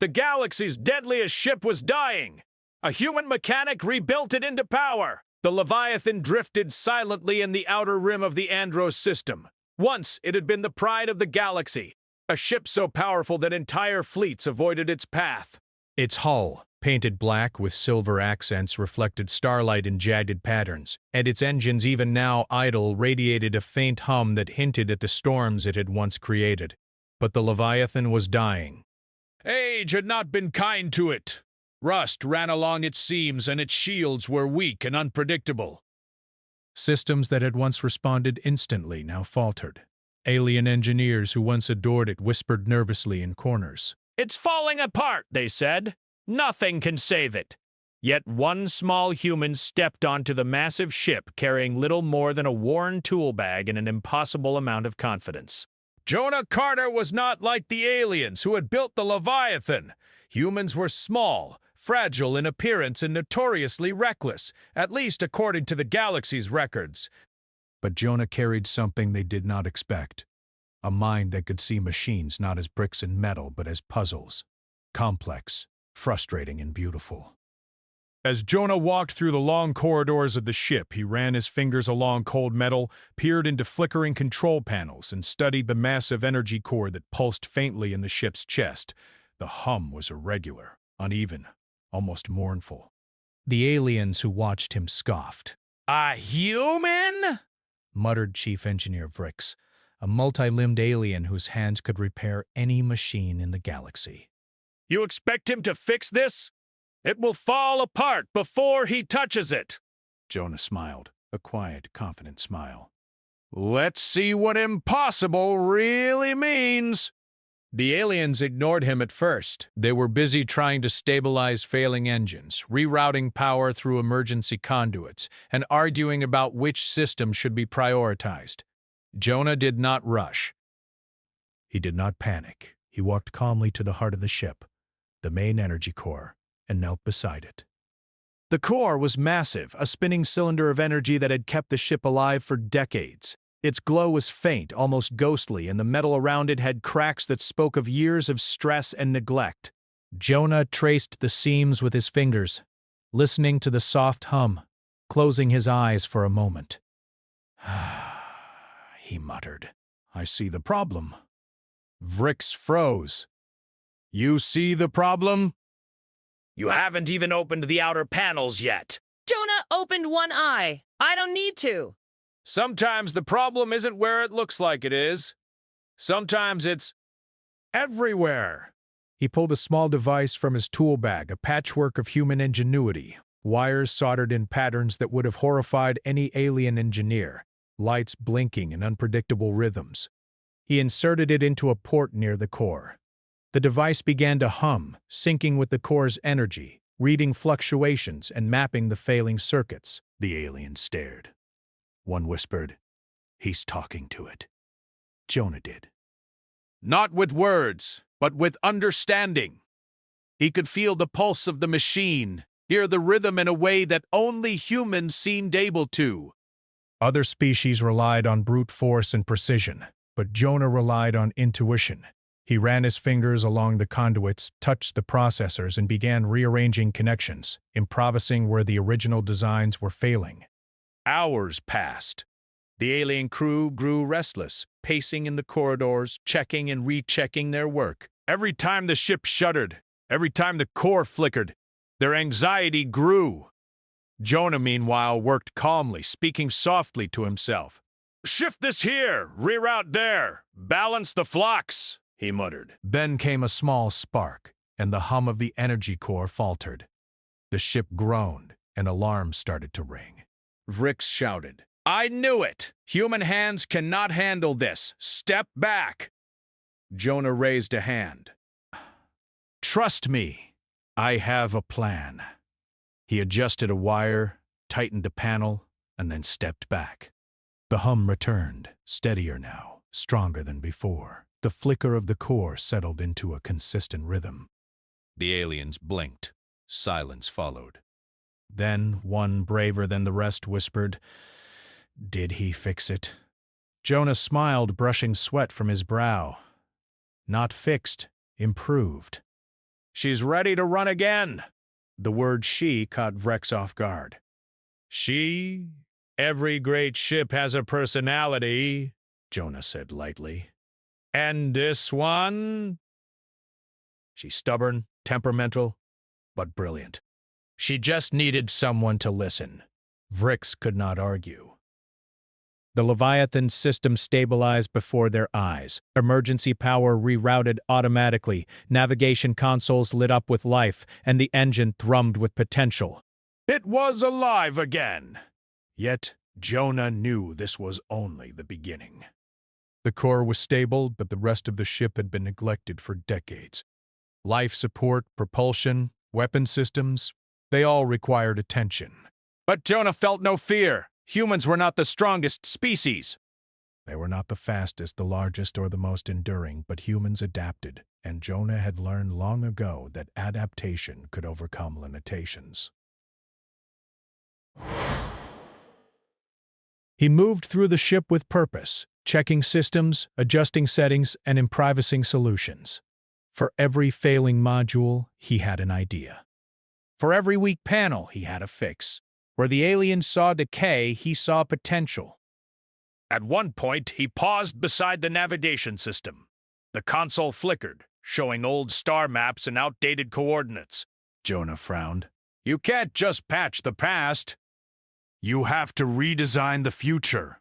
The galaxy's deadliest ship was dying. A human mechanic rebuilt it into power. The Leviathan drifted silently in the outer rim of the Andros system. Once, it had been the pride of the galaxy, a ship so powerful that entire fleets avoided its path. Its hull, painted black with silver accents, reflected starlight in jagged patterns, and its engines, even now idle, radiated a faint hum that hinted at the storms it had once created. But the Leviathan was dying. Age had not been kind to it. Rust ran along its seams, and its shields were weak and unpredictable. Systems that had once responded instantly now faltered. Alien engineers who once adored it whispered nervously in corners. "It's falling apart," they said. "Nothing can save it." Yet one small human stepped onto the massive ship carrying little more than a worn tool bag and an impossible amount of confidence. Jonah Carter was not like the aliens who had built the Leviathan. Humans were small, fragile in appearance, and notoriously reckless, at least according to the galaxy's records. But Jonah carried something they did not expect. A mind that could see machines not as bricks and metal, but as puzzles. Complex, frustrating, and beautiful. As Jonah walked through the long corridors of the ship, he ran his fingers along cold metal, peered into flickering control panels, and studied the massive energy core that pulsed faintly in the ship's chest. The hum was irregular, uneven, almost mournful. The aliens who watched him scoffed. "A human?" muttered Chief Engineer Vrix, a multi-limbed alien whose hands could repair any machine in the galaxy. "You expect him to fix this? It will fall apart before he touches it." Jonah smiled, a quiet, confident smile. "Let's see what impossible really means." The aliens ignored him at first. They were busy trying to stabilize failing engines, rerouting power through emergency conduits, and arguing about which system should be prioritized. Jonah did not rush. He did not panic. He walked calmly to the heart of the ship, the main energy core, and knelt beside it. The core was massive, a spinning cylinder of energy that had kept the ship alive for decades. Its glow was faint, almost ghostly, and the metal around it had cracks that spoke of years of stress and neglect. Jonah traced the seams with his fingers, listening to the soft hum, closing his eyes for a moment. He muttered, "I see the problem." Vrix froze. "You see the problem?" "You haven't even opened the outer panels yet." Jonah opened one eye. "I don't need to." "Sometimes the problem isn't where it looks like it is. Sometimes it's everywhere." He pulled a small device from his tool bag, a patchwork of human ingenuity, wires soldered in patterns that would have horrified any alien engineer, lights blinking in unpredictable rhythms. He inserted it into a port near the core. The device began to hum, syncing with the core's energy, reading fluctuations and mapping the failing circuits. The aliens stared. One whispered, "He's talking to it." Jonah did. Not with words, but with understanding. He could feel the pulse of the machine, hear the rhythm in a way that only humans seemed able to. Other species relied on brute force and precision, but Jonah relied on intuition. He ran his fingers along the conduits, touched the processors, and began rearranging connections, improvising where the original designs were failing. Hours passed. The alien crew grew restless, pacing in the corridors, checking and rechecking their work. Every time the ship shuddered, every time the core flickered, their anxiety grew. Jonah, meanwhile, worked calmly, speaking softly to himself. "Shift this here, reroute there, balance the flux," he muttered. Then came a small spark, and the hum of the energy core faltered. The ship groaned, and alarms started to ring. Vrix shouted, "I knew it! Human hands cannot handle this! Step back!" Jonah raised a hand. "Trust me, I have a plan." He adjusted a wire, tightened a panel, and then stepped back. The hum returned, steadier now, stronger than before. The flicker of the core settled into a consistent rhythm. The aliens blinked. Silence followed. Then one, braver than the rest, whispered, "Did he fix it?" Jonah smiled, brushing sweat from his brow. "Not fixed, improved." She's ready to run again. The word she caught Vrex off guard. She? Every great ship has a personality, Jonah said lightly. And this one? She's stubborn, temperamental, but brilliant. She just needed someone to listen. Vrix could not argue. The Leviathan system stabilized before their eyes. Emergency power rerouted automatically, navigation consoles lit up with life, and the engine thrummed with potential. It was alive again! Yet, Jonah knew this was only the beginning. The core was stable, but the rest of the ship had been neglected for decades. Life support, propulsion, weapon systems, they all required attention. But Jonah felt no fear. Humans were not the strongest species. They were not the fastest, the largest, or the most enduring, but humans adapted, and Jonah had learned long ago that adaptation could overcome limitations. He moved through the ship with purpose, checking systems, adjusting settings, and improvising solutions. For every failing module, he had an idea. For every weak panel, he had a fix. Where the aliens saw decay, he saw potential. At one point, he paused beside the navigation system. The console flickered, showing old star maps and outdated coordinates. Jonah frowned. You can't just patch the past. You have to redesign the future,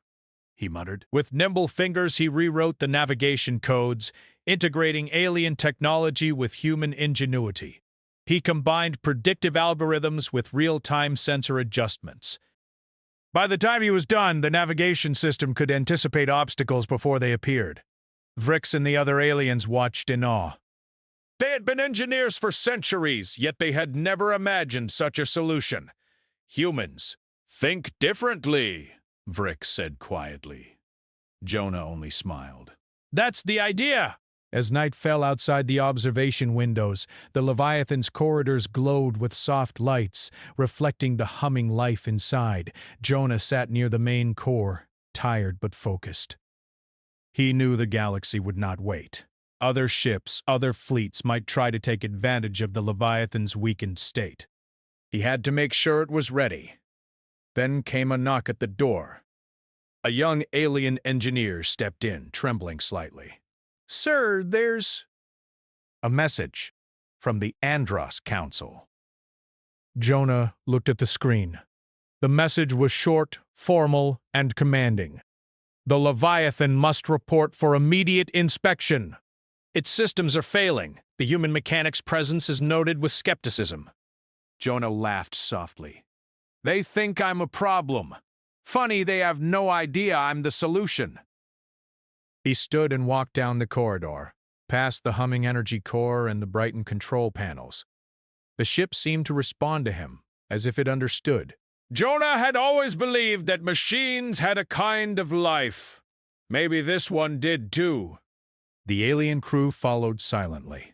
he muttered. With nimble fingers, he rewrote the navigation codes, integrating alien technology with human ingenuity. He combined predictive algorithms with real-time sensor adjustments. By the time he was done, the navigation system could anticipate obstacles before they appeared. Vrix and the other aliens watched in awe. They had been engineers for centuries, yet they had never imagined such a solution. Humans, think differently, Vrix said quietly. Jonah only smiled. That's the idea! As night fell outside the observation windows, the Leviathan's corridors glowed with soft lights, reflecting the humming life inside. Jonah sat near the main core, tired but focused. He knew the galaxy would not wait. Other ships, other fleets might try to take advantage of the Leviathan's weakened state. He had to make sure it was ready. Then came a knock at the door. A young alien engineer stepped in, trembling slightly. Sir, there's a message from the Andros Council. Jonah looked at the screen. The message was short, formal, and commanding. The Leviathan must report for immediate inspection. Its systems are failing. The human mechanics' presence is noted with skepticism. Jonah laughed softly. They think I'm a problem. Funny they have no idea I'm the solution. He stood and walked down the corridor, past the humming energy core and the brightened control panels. The ship seemed to respond to him, as if it understood. Jonah had always believed that machines had a kind of life. Maybe this one did too. The alien crew followed silently.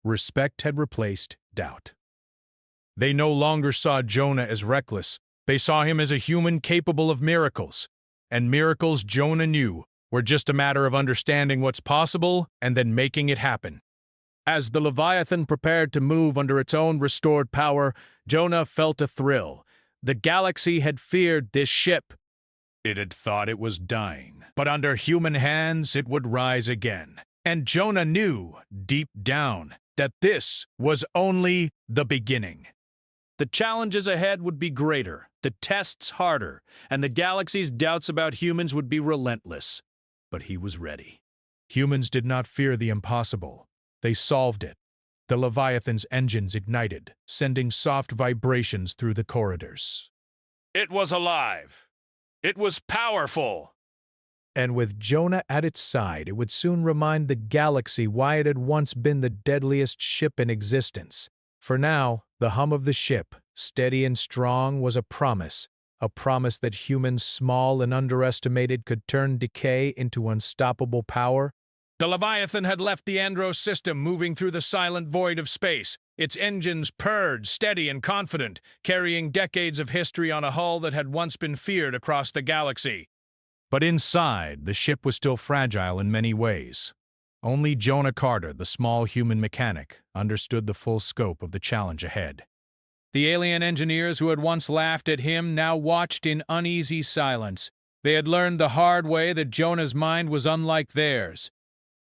Respect had replaced doubt. They no longer saw Jonah as reckless. They saw him as a human capable of miracles. And miracles, Jonah knew, were just a matter of understanding what's possible and then making it happen. As the Leviathan prepared to move under its own restored power, Jonah felt a thrill. The galaxy had feared this ship. It had thought it was dying, but under human hands it would rise again. And Jonah knew, deep down, that this was only the beginning. The challenges ahead would be greater, the tests harder, and the galaxy's doubts about humans would be relentless. But he was ready. Humans did not fear the impossible. They solved it. The Leviathan's engines ignited, sending soft vibrations through the corridors. It was alive. It was powerful. And with Jonah at its side, it would soon remind the galaxy why it had once been the deadliest ship in existence. For now, the hum of the ship, steady and strong, was a promise that humans small and underestimated could turn decay into unstoppable power. The Leviathan had left the Andros system, moving through the silent void of space. Its engines purred, steady and confident, carrying decades of history on a hull that had once been feared across the galaxy. But inside, the ship was still fragile in many ways. Only Jonah Carter, the small human mechanic, understood the full scope of the challenge ahead. The alien engineers who had once laughed at him now watched in uneasy silence. They had learned the hard way that Jonah's mind was unlike theirs.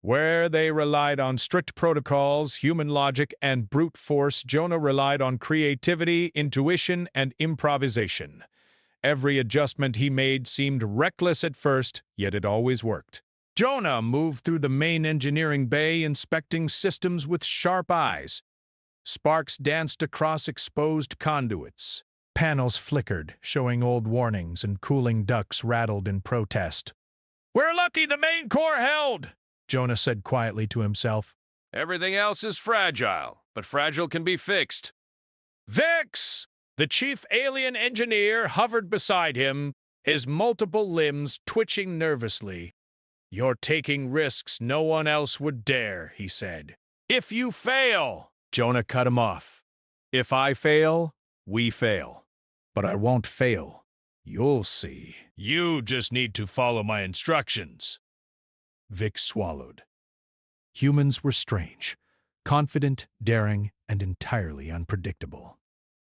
Where they relied on strict protocols, human logic, and brute force, Jonah relied on creativity, intuition, and improvisation. Every adjustment he made seemed reckless at first, yet it always worked. Jonah moved through the main engineering bay, inspecting systems with sharp eyes. Sparks danced across exposed conduits. Panels flickered, showing old warnings, and cooling ducts rattled in protest. "We're lucky the main core held," Jonah said quietly to himself. "Everything else is fragile, but fragile can be fixed." "Vix!" The chief alien engineer hovered beside him, his multiple limbs twitching nervously. "You're taking risks no one else would dare," he said. "If you fail," Jonah cut him off. "If I fail, we fail. But I won't fail. You'll see. You just need to follow my instructions." Vic swallowed. Humans were strange, confident, daring, and entirely unpredictable.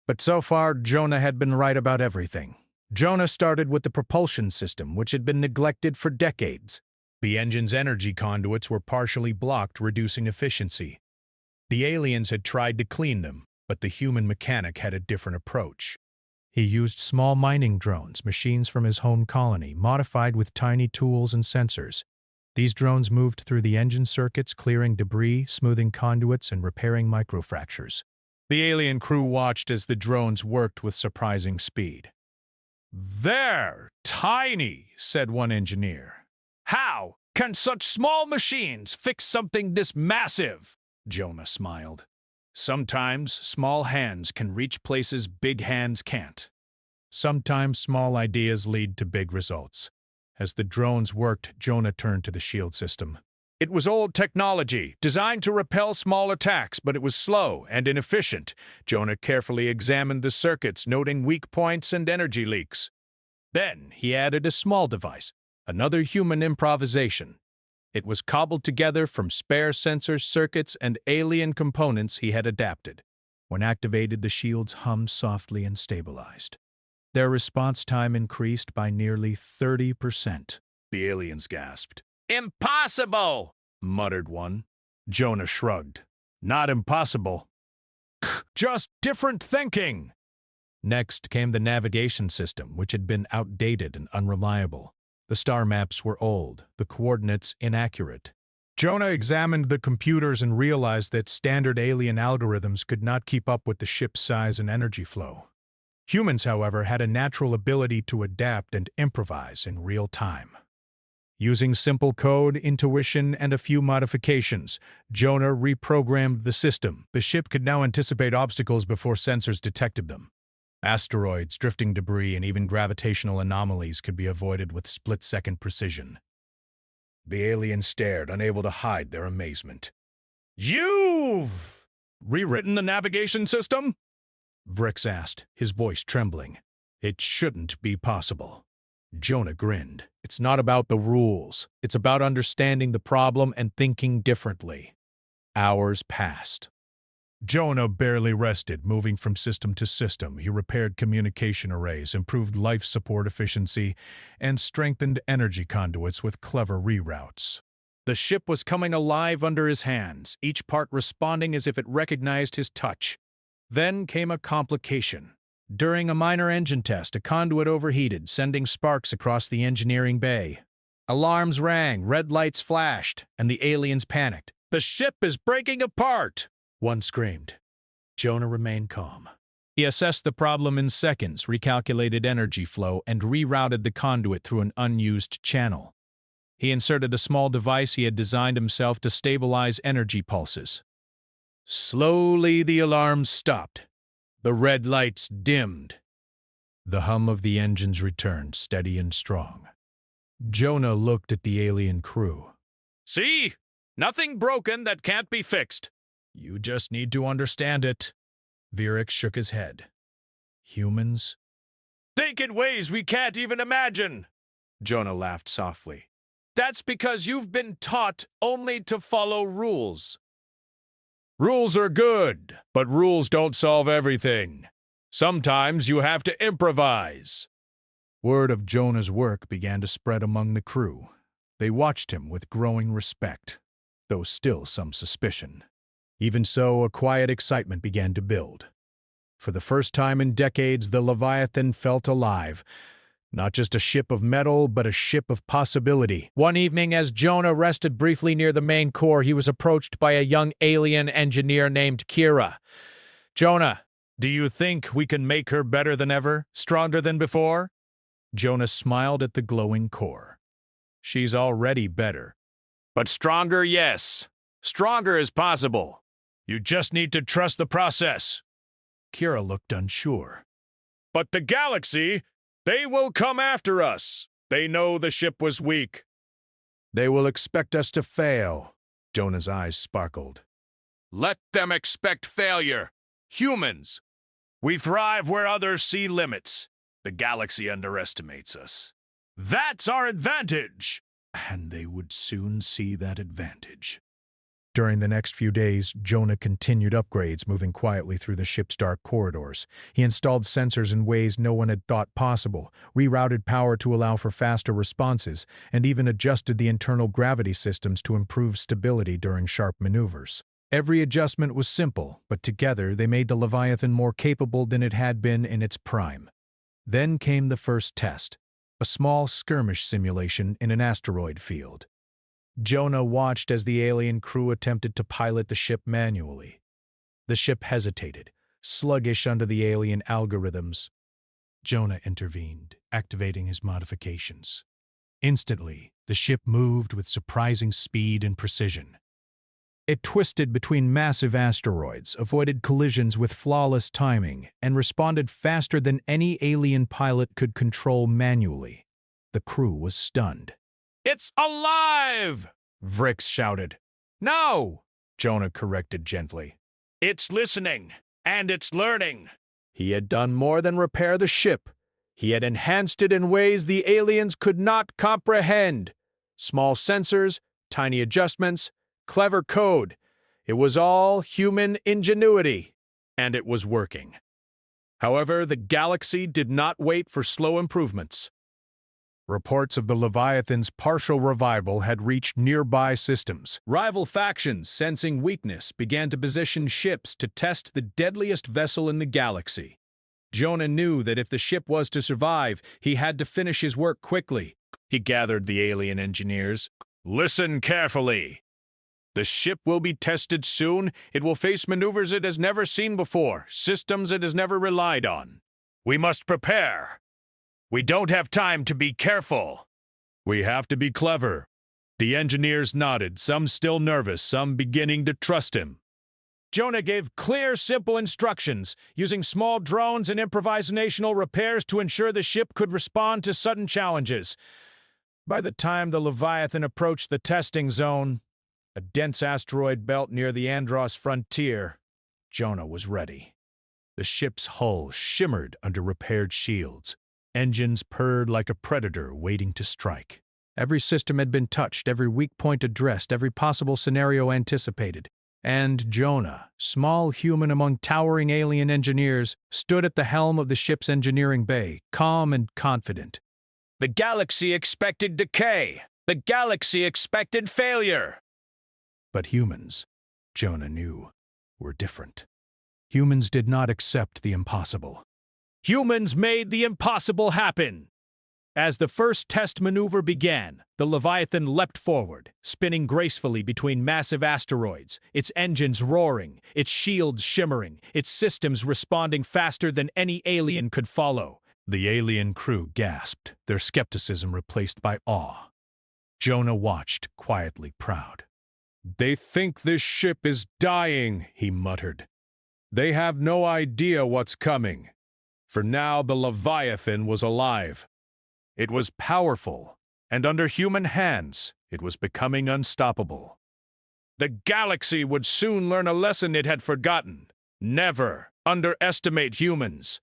But so far, Jonah had been right about everything. Jonah started with the propulsion system, which had been neglected for decades. The engine's energy conduits were partially blocked, reducing efficiency. The aliens had tried to clean them, but the human mechanic had a different approach. He used small mining drones, machines from his home colony, modified with tiny tools and sensors. These drones moved through the engine circuits, clearing debris, smoothing conduits, and repairing microfractures. The alien crew watched as the drones worked with surprising speed. "They're tiny," said one engineer. "How can such small machines fix something this massive?" Jonah smiled. "Sometimes small hands can reach places big hands can't. Sometimes small ideas lead to big results." As the drones worked, Jonah turned to the shield system. It was old technology, designed to repel small attacks, but it was slow and inefficient. Jonah carefully examined the circuits, noting weak points and energy leaks. Then he added a small device, another human improvisation. It was cobbled together from spare sensors, circuits, and alien components he had adapted. When activated, the shields hummed softly and stabilized. Their response time increased by nearly 30%. The aliens gasped. "Impossible!" muttered one. Jonah shrugged. "Not impossible. Just different thinking." Next came the navigation system, which had been outdated and unreliable. The star maps were old, the coordinates inaccurate. Jonah examined the computers and realized that standard alien algorithms could not keep up with the ship's size and energy flow. Humans, however, had a natural ability to adapt and improvise in real time. Using simple code, intuition, and a few modifications, Jonah reprogrammed the system. The ship could now anticipate obstacles before sensors detected them. Asteroids, drifting debris, and even gravitational anomalies could be avoided with split-second precision. The aliens stared, unable to hide their amazement. "You've rewritten the navigation system?" Vrix asked, his voice trembling. "It shouldn't be possible." Jonah grinned. "It's not about the rules. It's about understanding the problem and thinking differently." Hours passed. Jonah barely rested, moving from system to system. He repaired communication arrays, improved life support efficiency, and strengthened energy conduits with clever reroutes. The ship was coming alive under his hands, each part responding as if it recognized his touch. Then came a complication. During a minor engine test, a conduit overheated, sending sparks across the engineering bay. Alarms rang, red lights flashed, and the aliens panicked. "The ship is breaking apart!" one screamed. Jonah remained calm. He assessed the problem in seconds, recalculated energy flow, and rerouted the conduit through an unused channel. He inserted a small device he had designed himself to stabilize energy pulses. Slowly, the alarms stopped. The red lights dimmed. The hum of the engines returned, steady and strong. Jonah looked at the alien crew. "See? Nothing broken that can't be fixed. You just need to understand it." Virix shook his head. "Humans?" "Think in ways we can't even imagine." Jonah laughed softly. That's because you've been taught only to follow rules. Rules are good, but rules don't solve everything. Sometimes you have to improvise. Word of Jonah's work began to spread among the crew. They watched him with growing respect, though still some suspicion. Even so, a quiet excitement began to build. For the first time in decades, the Leviathan felt alive. Not just a ship of metal, but a ship of possibility. One evening, as Jonah rested briefly near the main core, he was approached by a young alien engineer named Kira. "Jonah, Do you think we can make her better than ever, stronger than before?" Jonah smiled at the glowing core. "She's already better. But stronger, yes. Stronger is possible. You just need to trust the process." Kira looked unsure. "But the galaxy, they will come after us. They know the ship was weak." "They will expect us to fail." Jonah's eyes sparkled. "Let them expect failure. Humans. We thrive where others see limits. The galaxy underestimates us. That's our advantage." And they would soon see that advantage. During the next few days, Jonah continued upgrades, moving quietly through the ship's dark corridors. He installed sensors in ways no one had thought possible, rerouted power to allow for faster responses, and even adjusted the internal gravity systems to improve stability during sharp maneuvers. Every adjustment was simple, but together they made the Leviathan more capable than it had been in its prime. Then came the first test, a small skirmish simulation in an asteroid field. Jonah watched as the alien crew attempted to pilot the ship manually. The ship hesitated, sluggish under the alien algorithms. Jonah intervened, activating his modifications. Instantly, the ship moved with surprising speed and precision. It twisted between massive asteroids, avoided collisions with flawless timing, and responded faster than any alien pilot could control manually. The crew was stunned. "It's alive!" Vrix shouted. "No!" Jonah corrected gently. "It's listening, and it's learning." He had done more than repair the ship. He had enhanced it in ways the aliens could not comprehend. Small sensors, tiny adjustments, clever code. It was all human ingenuity, and it was working. However, the galaxy did not wait for slow improvements. Reports of the Leviathan's partial revival had reached nearby systems. Rival factions, sensing weakness, began to position ships to test the deadliest vessel in the galaxy. Jonah knew that if the ship was to survive, he had to finish his work quickly. He gathered the alien engineers. "Listen carefully. The ship will be tested soon. It will face maneuvers it has never seen before, systems it has never relied on. We must prepare. We don't have time to be careful. We have to be clever." The engineers nodded, some still nervous, some beginning to trust him. Jonah gave clear, simple instructions, using small drones and improvisational repairs to ensure the ship could respond to sudden challenges. By the time the Leviathan approached the testing zone, a dense asteroid belt near the Andros frontier, Jonah was ready. The ship's hull shimmered under repaired shields. Engines purred like a predator waiting to strike. Every system had been touched, every weak point addressed, every possible scenario anticipated. And Jonah, small human among towering alien engineers, stood at the helm of the ship's engineering bay, calm and confident. The galaxy expected decay. The galaxy expected failure. But humans, Jonah knew, were different. Humans did not accept the impossible. Humans made the impossible happen. As the first test maneuver began, the Leviathan leapt forward, spinning gracefully between massive asteroids, its engines roaring, its shields shimmering, its systems responding faster than any alien could follow. The alien crew gasped, their skepticism replaced by awe. Jonah watched, quietly proud. "They think this ship is dying," he muttered. "They have no idea what's coming." For now the Leviathan was alive. It was powerful, and under human hands, it was becoming unstoppable. The galaxy would soon learn a lesson it had forgotten. Never underestimate humans.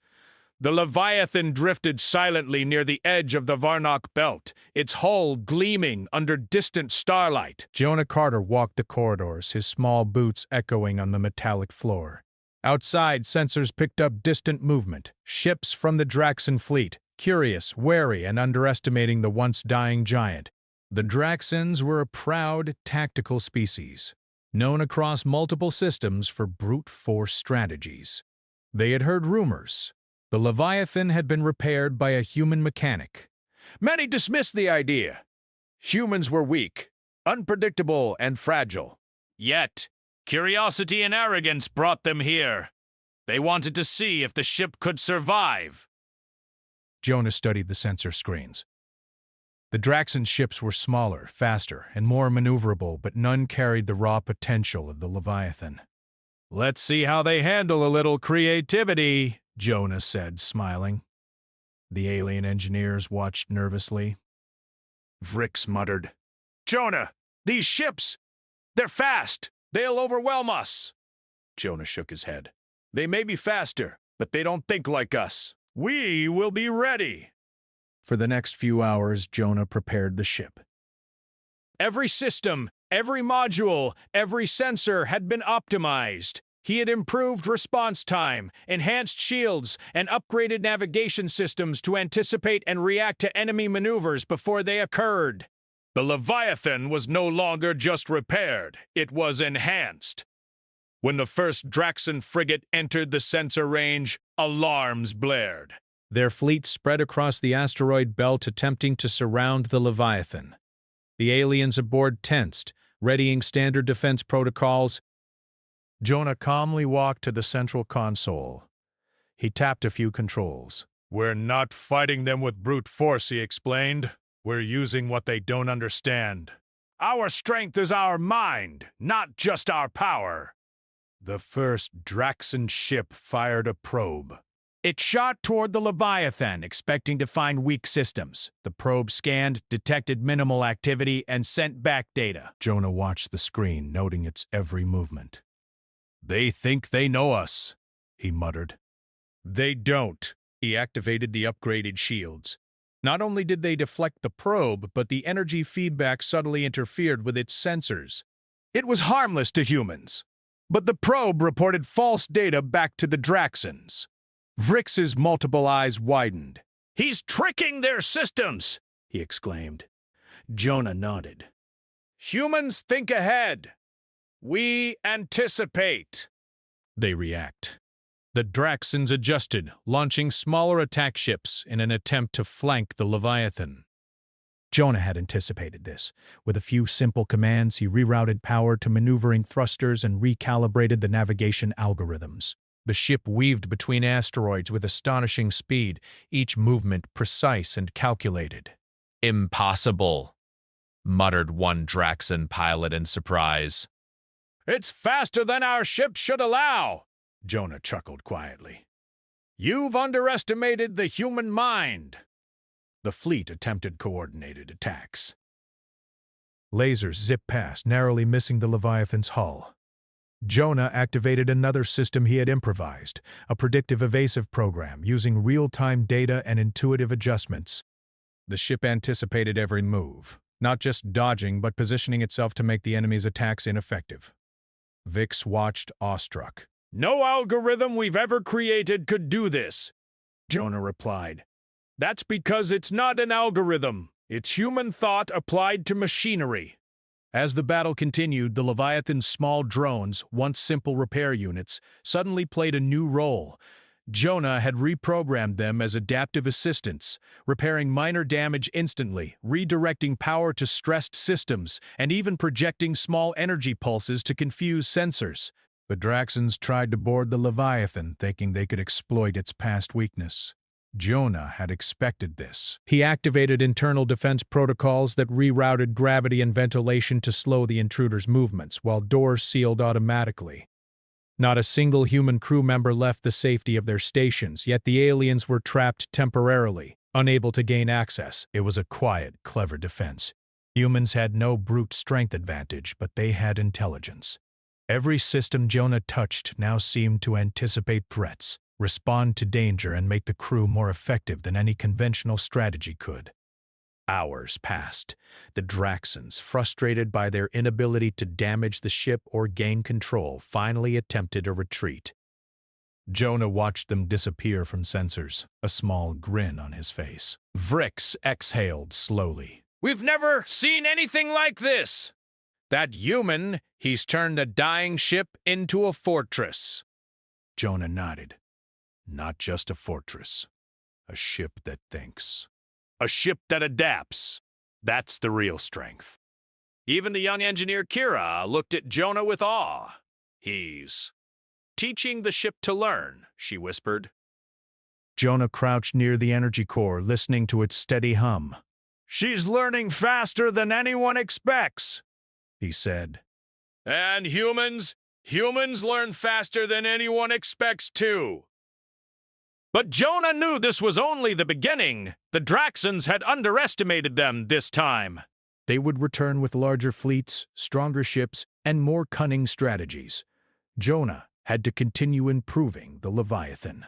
The Leviathan drifted silently near the edge of the Varnock belt, its hull gleaming under distant starlight. Jonah Carter walked the corridors, his small boots echoing on the metallic floor. Outside, sensors picked up distant movement, ships from the Draxan fleet, curious, wary, and underestimating the once-dying giant. The Draxans were a proud, tactical species, known across multiple systems for brute force strategies. They had heard rumors. The Leviathan had been repaired by a human mechanic. Many dismissed the idea. Humans were weak, unpredictable, and fragile. Yet, curiosity and arrogance brought them here. They wanted to see if the ship could survive. Jonah studied the sensor screens. The Draxan ships were smaller, faster, and more maneuverable, but none carried the raw potential of the Leviathan. Let's see how they handle a little creativity, Jonah said, smiling. The alien engineers watched nervously. Vrix muttered, Jonah, these ships! They're fast! They'll overwhelm us! Jonah shook his head. They may be faster, but they don't think like us. We will be ready. For the next few hours, Jonah prepared the ship. Every system, every module, every sensor had been optimized. He had improved response time, enhanced shields, and upgraded navigation systems to anticipate and react to enemy maneuvers before they occurred. The Leviathan was no longer just repaired, it was enhanced. When the first Draxan frigate entered the sensor range, alarms blared. Their fleet spread across the asteroid belt, attempting to surround the Leviathan. The aliens aboard tensed, readying standard defense protocols. Jonah calmly walked to the central console. He tapped a few controls. We're not fighting them with brute force, he explained. We're using what they don't understand. Our strength is our mind, not just our power. The first Draxan ship fired a probe. It shot toward the Leviathan, expecting to find weak systems. The probe scanned, detected minimal activity, and sent back data. Jonah watched the screen, noting its every movement. They think they know us, he muttered. They don't. He activated the upgraded shields. Not only did they deflect the probe, but the energy feedback subtly interfered with its sensors. It was harmless to humans, but the probe reported false data back to the Draxans. Vrix's multiple eyes widened. He's tricking their systems, he exclaimed. Jonah nodded. Humans think ahead. We anticipate. They react. The Draxans adjusted, launching smaller attack ships in an attempt to flank the Leviathan. Jonah had anticipated this. With a few simple commands, he rerouted power to maneuvering thrusters and recalibrated the navigation algorithms. The ship weaved between asteroids with astonishing speed, each movement precise and calculated. Impossible, muttered one Draxan pilot in surprise. It's faster than our ship should allow, Jonah chuckled quietly. You've underestimated the human mind. The fleet attempted coordinated attacks. Lasers zipped past, narrowly missing the Leviathan's hull. Jonah activated another system he had improvised, a predictive evasive program using real-time data and intuitive adjustments. The ship anticipated every move, not just dodging but positioning itself to make the enemy's attacks ineffective. Vix watched awestruck. No algorithm we've ever created could do this, Jonah replied. That's because it's not an algorithm. It's human thought applied to machinery. As the battle continued, the Leviathan's small drones, once simple repair units, suddenly played a new role. Jonah had reprogrammed them as adaptive assistants, repairing minor damage instantly, redirecting power to stressed systems, and even projecting small energy pulses to confuse sensors. The Draxans tried to board the Leviathan, thinking they could exploit its past weakness. Jonah had expected this. He activated internal defense protocols that rerouted gravity and ventilation to slow the intruder's movements, while doors sealed automatically. Not a single human crew member left the safety of their stations, yet the aliens were trapped temporarily, unable to gain access. It was a quiet, clever defense. Humans had no brute strength advantage, but they had intelligence. Every system Jonah touched now seemed to anticipate threats. respond to danger, and make the crew more effective than any conventional strategy could. Hours passed. The Draxans, frustrated by their inability to damage the ship or gain control, finally attempted a retreat. Jonah watched them disappear from sensors, a small grin on his face. Vrix exhaled slowly. We've never seen anything like this! That human, he's turned a dying ship into a fortress. Jonah nodded. Not just a fortress. A ship that thinks. A ship that adapts. That's the real strength. Even the young engineer Kira looked at Jonah with awe. He's teaching the ship to learn, she whispered. Jonah crouched near the energy core, listening to its steady hum. She's learning faster than anyone expects, he said. And humans learn faster than anyone expects too. But Jonah knew this was only the beginning. The Draxans had underestimated them this time. They would return with larger fleets, stronger ships, and more cunning strategies. Jonah had to continue improving the Leviathan.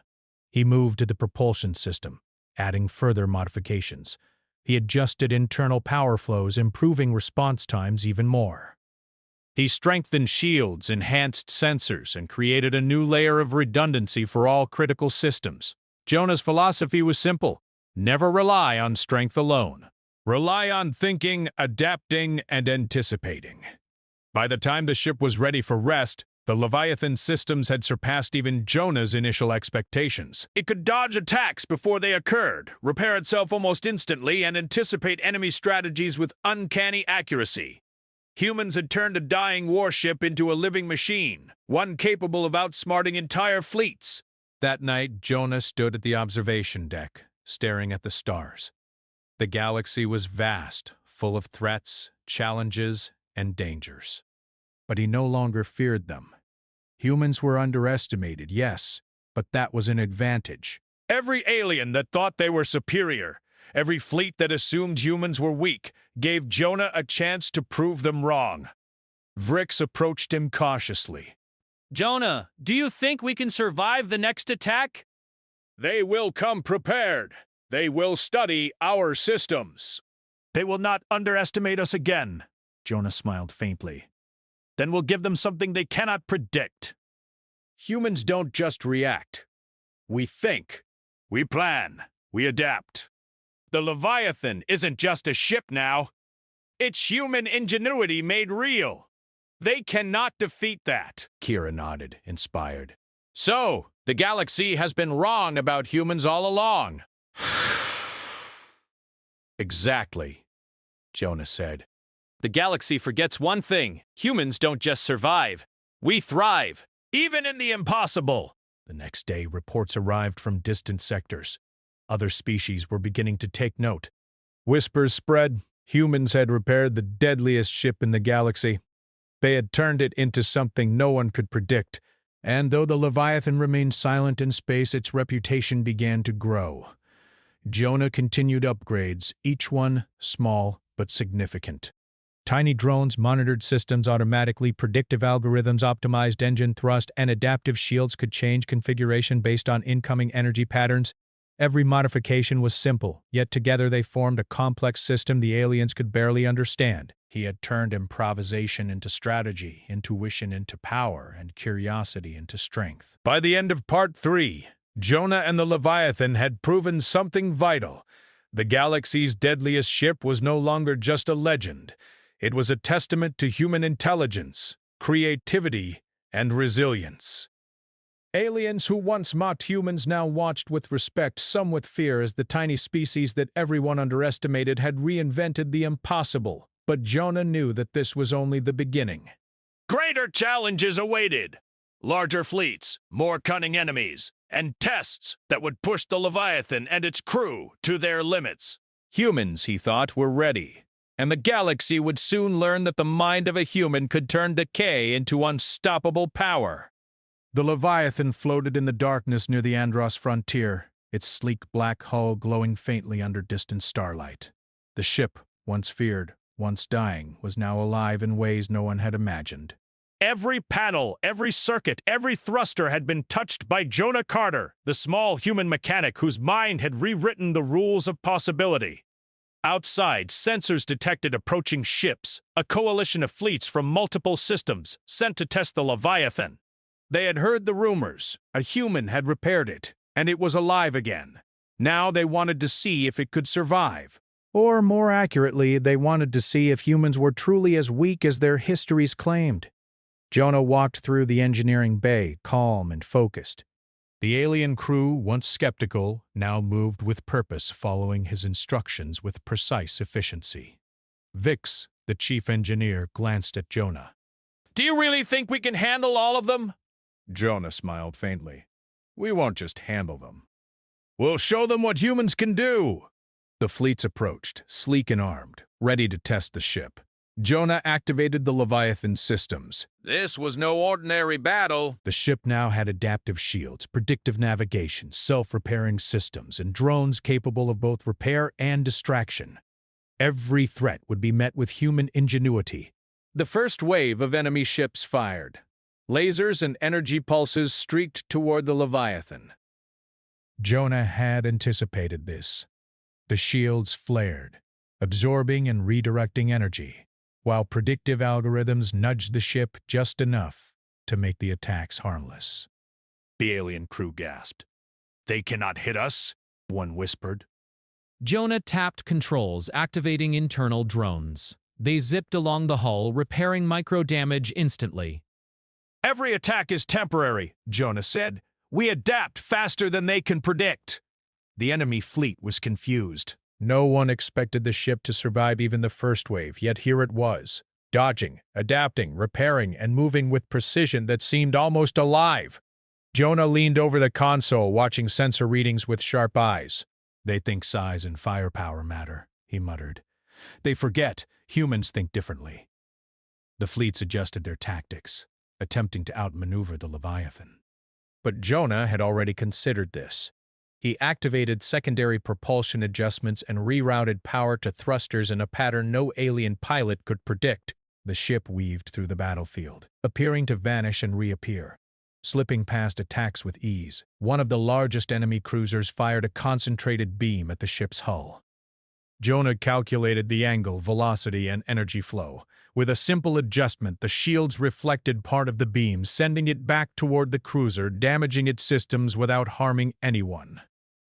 He moved to the propulsion system, adding further modifications. He adjusted internal power flows, improving response times even more. He strengthened shields, enhanced sensors, and created a new layer of redundancy for all critical systems. Jonah's philosophy was simple: never rely on strength alone. Rely on thinking, adapting, and anticipating. By the time the ship was ready for rest, the Leviathan systems had surpassed even Jonah's initial expectations. It could dodge attacks before they occurred, repair itself almost instantly, and anticipate enemy strategies with uncanny accuracy. Humans had turned a dying warship into a living machine, one capable of outsmarting entire fleets. That night, Jonah stood at the observation deck, staring at the stars. The galaxy was vast, full of threats, challenges, and dangers. But he no longer feared them. Humans were underestimated, yes, but that was an advantage. Every alien that thought they were superior, every fleet that assumed humans were weak, gave Jonah a chance to prove them wrong. Vrix approached him cautiously. Jonah, do you think we can survive the next attack? They will come prepared. They will study our systems. They will not underestimate us again, Jonah smiled faintly. Then we'll give them something they cannot predict. Humans don't just react. We think. We plan. We adapt. The Leviathan isn't just a ship now. It's human ingenuity made real. They cannot defeat that. Kira nodded, inspired. So, the galaxy has been wrong about humans all along. Exactly, Jonah said. The galaxy forgets one thing. Humans don't just survive. We thrive, even in the impossible. The next day, reports arrived from distant sectors. Other species were beginning to take note. Whispers spread. Humans had repaired the deadliest ship in the galaxy. They had turned it into something no one could predict. And though the Leviathan remained silent in space, its reputation began to grow. Jonah continued upgrades, each one small but significant. Tiny drones, monitored systems, automatically predictive algorithms, optimized engine thrust, and adaptive shields could change configuration based on incoming energy patterns. Every modification was simple, yet together they formed a complex system the aliens could barely understand. He had turned improvisation into strategy, intuition into power, and curiosity into strength. By the end of Part 3, Jonah and the Leviathan had proven something vital. The galaxy's deadliest ship was no longer just a legend. It was a testament to human intelligence, creativity, and resilience. Aliens who once mocked humans now watched with respect, some with fear, as the tiny species that everyone underestimated had reinvented the impossible. But Jonah knew that this was only the beginning. Greater challenges awaited. Larger fleets, more cunning enemies, and tests that would push the Leviathan and its crew to their limits. Humans, he thought, were ready. And the galaxy would soon learn that the mind of a human could turn decay into unstoppable power. The Leviathan floated in the darkness near the Andros frontier, its sleek black hull glowing faintly under distant starlight. The ship, once feared, once dying, was now alive in ways no one had imagined. Every panel, every circuit, every thruster had been touched by Jonah Carter, the small human mechanic whose mind had rewritten the rules of possibility. Outside, sensors detected approaching ships, a coalition of fleets from multiple systems sent to test the Leviathan. They had heard the rumors. A human had repaired it, and it was alive again. Now they wanted to see if it could survive. Or, more accurately, they wanted to see if humans were truly as weak as their histories claimed. Jonah walked through the engineering bay, calm and focused. The alien crew, once skeptical, now moved with purpose, following his instructions with precise efficiency. Vix, the chief engineer, glanced at Jonah. "Do you really think we can handle all of them?" Jonah smiled faintly. "We won't just handle them. We'll show them what humans can do." The fleets approached, sleek and armed, ready to test the ship. Jonah activated the Leviathan systems. This was no ordinary battle. The ship now had adaptive shields, predictive navigation, self-repairing systems, and drones capable of both repair and distraction. Every threat would be met with human ingenuity. The first wave of enemy ships fired. Lasers and energy pulses streaked toward the Leviathan. Jonah had anticipated this. The shields flared, absorbing and redirecting energy, while predictive algorithms nudged the ship just enough to make the attacks harmless. The alien crew gasped. "They cannot hit us," one whispered. Jonah tapped controls, activating internal drones. They zipped along the hull, repairing micro-damage instantly. "Every attack is temporary," Jonah said. "We adapt faster than they can predict." The enemy fleet was confused. No one expected the ship to survive even the first wave, yet here it was, dodging, adapting, repairing, and moving with precision that seemed almost alive. Jonah leaned over the console, watching sensor readings with sharp eyes. "They think size and firepower matter," he muttered. "They forget humans think differently." The fleets adjusted their tactics, attempting to outmaneuver the Leviathan. But Jonah had already considered this. He activated secondary propulsion adjustments and rerouted power to thrusters in a pattern no alien pilot could predict. The ship weaved through the battlefield, appearing to vanish and reappear, slipping past attacks with ease. One of the largest enemy cruisers fired a concentrated beam at the ship's hull. Jonah calculated the angle, velocity, and energy flow. With a simple adjustment, the shields reflected part of the beam, sending it back toward the cruiser, damaging its systems without harming anyone.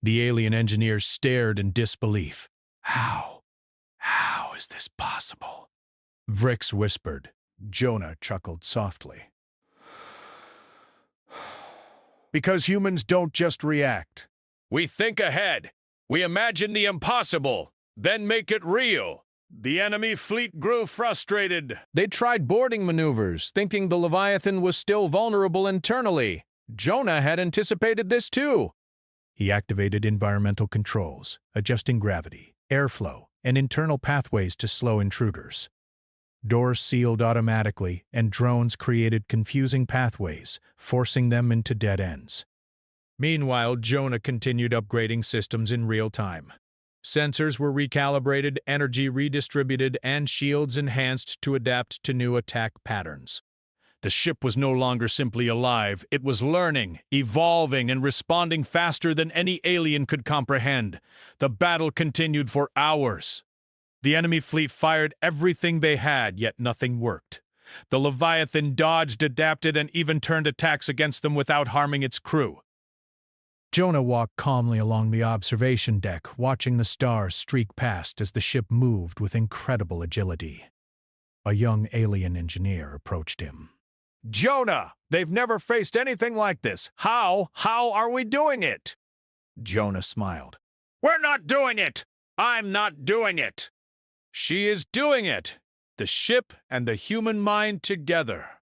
The alien engineer stared in disbelief. How is this possible?" Vix whispered. Jonah chuckled softly. "Because humans don't just react. We think ahead. We imagine the impossible, then make it real." The enemy fleet grew frustrated. They tried boarding maneuvers, thinking the Leviathan was still vulnerable internally. Jonah had anticipated this too. He activated environmental controls, adjusting gravity, airflow, and internal pathways to slow intruders. Doors sealed automatically, and drones created confusing pathways, forcing them into dead ends. Meanwhile, Jonah continued upgrading systems in real time. Sensors were recalibrated, energy redistributed, and shields enhanced to adapt to new attack patterns. The ship was no longer simply alive. It was learning, evolving, and responding faster than any alien could comprehend. The battle continued for hours. The enemy fleet fired everything they had, yet nothing worked. The Leviathan dodged, adapted, and even turned attacks against them without harming its crew. Jonah walked calmly along the observation deck, watching the stars streak past as the ship moved with incredible agility. A young alien engineer approached him. "Jonah, they've never faced anything like this. How are we doing it?" Jonah smiled. "We're not doing it! I'm not doing it! She is doing it! The ship and the human mind together.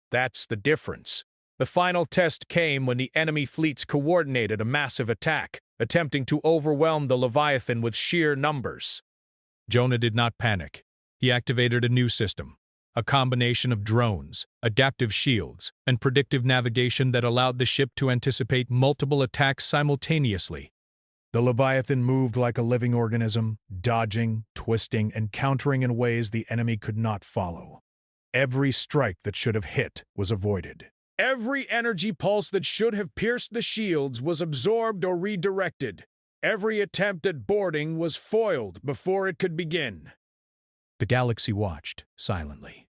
That's the difference." The final test came when the enemy fleets coordinated a massive attack, attempting to overwhelm the Leviathan with sheer numbers. Jonah did not panic. He activated a new system, a combination of drones, adaptive shields, and predictive navigation that allowed the ship to anticipate multiple attacks simultaneously. The Leviathan moved like a living organism, dodging, twisting, and countering in ways the enemy could not follow. Every strike that should have hit was avoided. Every energy pulse that should have pierced the shields was absorbed or redirected. Every attempt at boarding was foiled before it could begin. The galaxy watched, silently.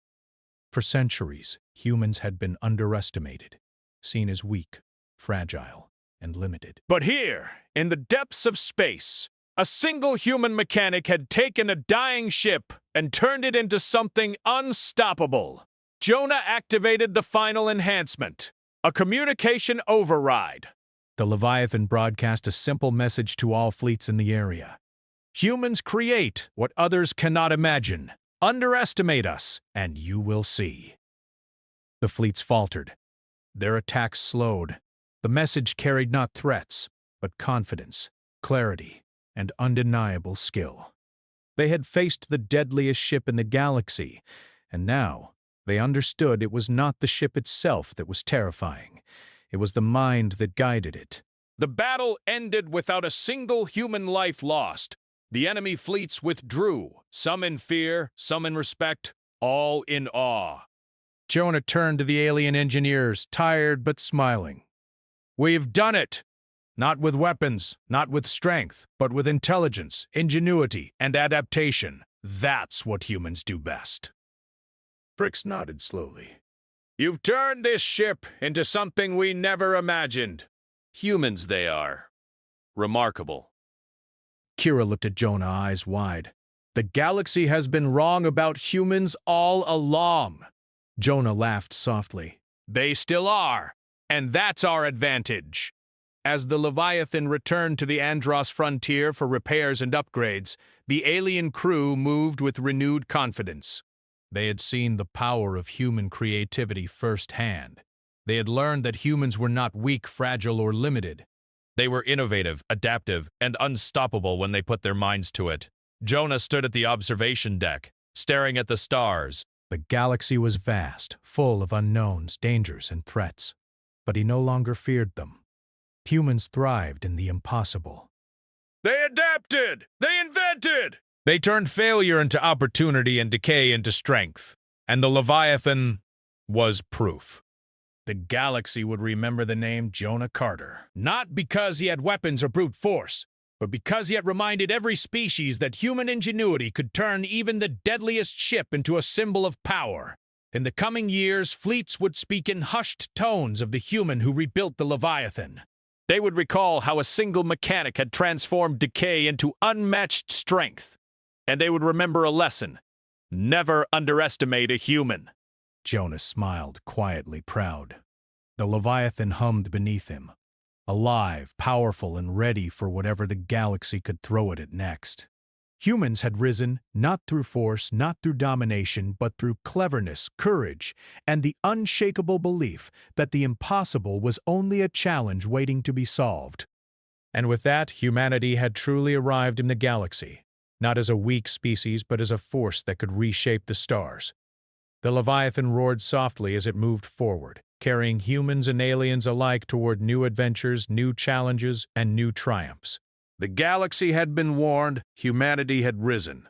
For centuries, humans had been underestimated, seen as weak, fragile, and limited. But here, in the depths of space, a single human mechanic had taken a dying ship and turned it into something unstoppable. Jonah activated the final enhancement, a communication override. The Leviathan broadcast a simple message to all fleets in the area. Humans create what others cannot imagine. Underestimate us, and you will see. The fleets faltered. Their attacks slowed. The message carried not threats, but confidence, clarity, and undeniable skill. They had faced the deadliest ship in the galaxy, and now they understood it was not the ship itself that was terrifying. It was the mind that guided it. The battle ended without a single human life lost. The enemy fleets withdrew, some in fear, some in respect, all in awe. Jonah turned to the alien engineers, tired but smiling. We've done it! Not with weapons, not with strength, but with intelligence, ingenuity, and adaptation. That's what humans do best. Brix nodded slowly. You've turned this ship into something we never imagined. Humans they are. Remarkable. Kira looked at Jonah, eyes wide. The galaxy has been wrong about humans all along. Jonah laughed softly. They still are, and that's our advantage. As the Leviathan returned to the Andros frontier for repairs and upgrades, the alien crew moved with renewed confidence. They had seen the power of human creativity firsthand. They had learned that humans were not weak, fragile, or limited. They were innovative, adaptive, and unstoppable when they put their minds to it. Jonah stood at the observation deck, staring at the stars. The galaxy was vast, full of unknowns, dangers, and threats. But he no longer feared them. Humans thrived in the impossible. They adapted! They invented! They turned failure into opportunity and decay into strength. And the Leviathan was proof. The galaxy would remember the name Jonah Carter, not because he had weapons or brute force, but because he had reminded every species that human ingenuity could turn even the deadliest ship into a symbol of power. In the coming years, fleets would speak in hushed tones of the human who rebuilt the Leviathan. They would recall how a single mechanic had transformed decay into unmatched strength. And they would remember a lesson: never underestimate a human. Jonah smiled, quietly proud. The Leviathan hummed beneath him, alive, powerful, and ready for whatever the galaxy could throw at it next. Humans had risen, not through force, not through domination, but through cleverness, courage, and the unshakable belief that the impossible was only a challenge waiting to be solved. And with that, humanity had truly arrived in the galaxy, not as a weak species, but as a force that could reshape the stars. The Leviathan roared softly as it moved forward, carrying humans and aliens alike toward new adventures, new challenges, and new triumphs. The galaxy had been warned, humanity had risen.